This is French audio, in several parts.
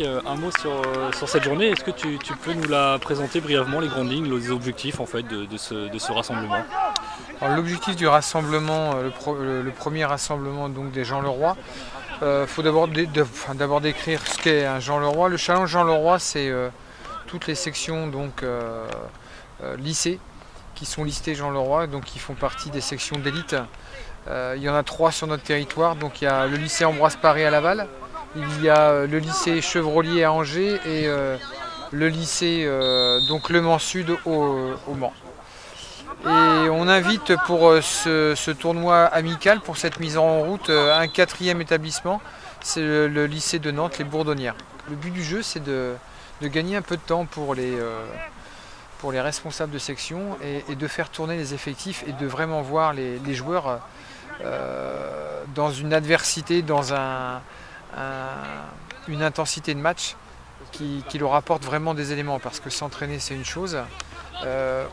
un mot sur cette journée. Est-ce que tu peux nous la présenter brièvement, les grandes lignes, les objectifs en fait, de ce rassemblement? L'objectif du rassemblement, le premier rassemblement donc, des Jean Leroy, faut d'abord décrire ce qu'est un Jean Leroy. Le challenge Jean Leroy, c'est toutes les sections donc, lycées qui sont listées Jean Leroy, donc qui font partie des sections d'élite. Il y en a 3 sur notre territoire. Donc il y a le lycée Ambroise Paré à Laval, il y a le lycée Chevrolier à Angers et le lycée donc Le Mans Sud au Mans. Et on invite pour ce tournoi amical, pour cette mise en route, un 4e établissement, c'est le lycée de Nantes, les Bourdonnières. Le but du jeu, c'est de gagner un peu de temps pour les responsables de section et de faire tourner les effectifs et de vraiment voir les joueurs dans une adversité, dans une intensité de match qui leur apporte vraiment des éléments. Parce que s'entraîner, c'est une chose.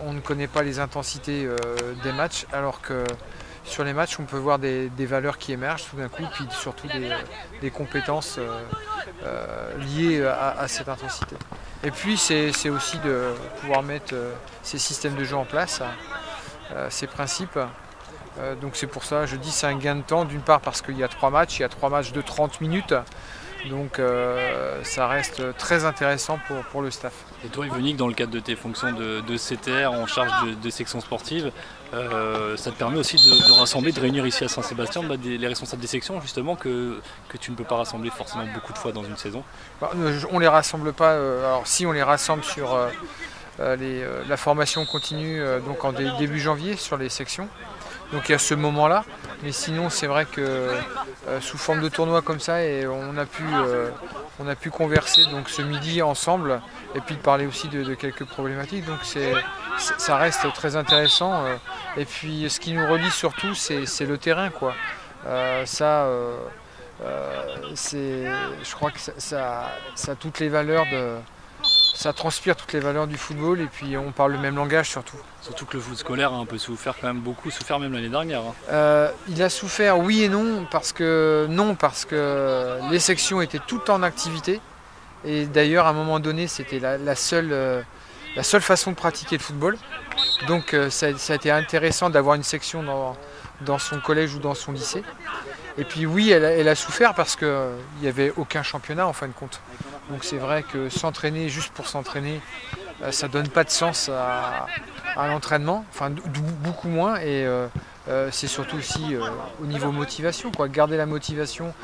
On ne connaît pas les intensités des matchs, alors que sur les matchs, on peut voir des valeurs qui émergent tout d'un coup, puis surtout des compétences liées à cette intensité. Et puis, c'est aussi de pouvoir mettre ces systèmes de jeu en place, ces principes. Donc c'est pour ça, je dis c'est un gain de temps, d'une part parce qu'il y a 3 matchs, il y a 3 matchs de 30 minutes. Donc ça reste très intéressant pour le staff. Et toi, Yvonique, dans le cadre de tes fonctions de CTR en charge de section sportive, ça te permet aussi de rassembler, de réunir ici à Saint-Sébastien les responsables des sections justement que tu ne peux pas rassembler forcément beaucoup de fois dans une saison? On les rassemble pas, alors si on les rassemble sur la formation continue donc en début janvier sur les sections. Donc il y a ce moment-là, mais sinon c'est vrai que sous forme de tournoi comme ça, on a pu converser donc ce midi ensemble et puis de parler aussi de quelques problématiques. Donc ça reste très intéressant. Et puis ce qui nous relie surtout, c'est le terrain, quoi. Je crois que ça a toutes les valeurs ça transpire toutes les valeurs du football et puis on parle le même langage surtout. Surtout que le foot scolaire a un peu souffert, quand même beaucoup souffert même l'année dernière. Il a souffert oui et non parce que les sections étaient toutes en activité et d'ailleurs à un moment donné c'était la seule façon de pratiquer le football. Donc ça a été intéressant d'avoir une section dans son collège ou dans son lycée. Et puis oui, elle a souffert parce qu'il n'y avait aucun championnat en fin de compte. Donc c'est vrai que s'entraîner juste pour s'entraîner, ça ne donne pas de sens à l'entraînement, enfin beaucoup moins. Et c'est surtout aussi au niveau motivation, quoi. Garder la motivation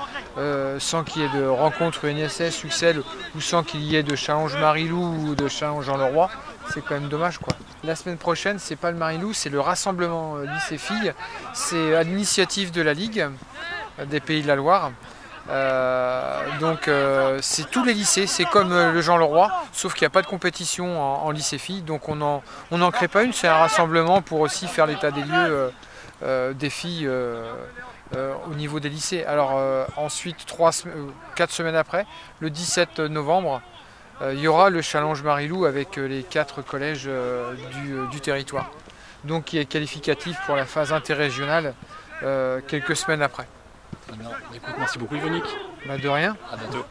sans qu'il y ait de rencontres UNSS, UXL ou sans qu'il y ait de challenge Marilou ou de challenge Jean Leroy, c'est quand même dommage, quoi. La semaine prochaine, c'est pas le Marilou, c'est le rassemblement lycée filles. C'est à l'initiative de la Ligue des Pays de la Loire. Donc c'est tous les lycées, c'est comme le Jean Leroy, sauf qu'il n'y a pas de compétition en lycée filles, donc on n'en crée pas une, c'est un rassemblement pour aussi faire l'état des lieux des filles au niveau des lycées. Alors ensuite, 4 semaines après, le 17 novembre, il y aura le challenge Marilou avec les 4 collèges du territoire, donc qui est qualificatif pour la phase interrégionale quelques semaines après. Écoute, merci beaucoup Yvonique. De rien. À bientôt.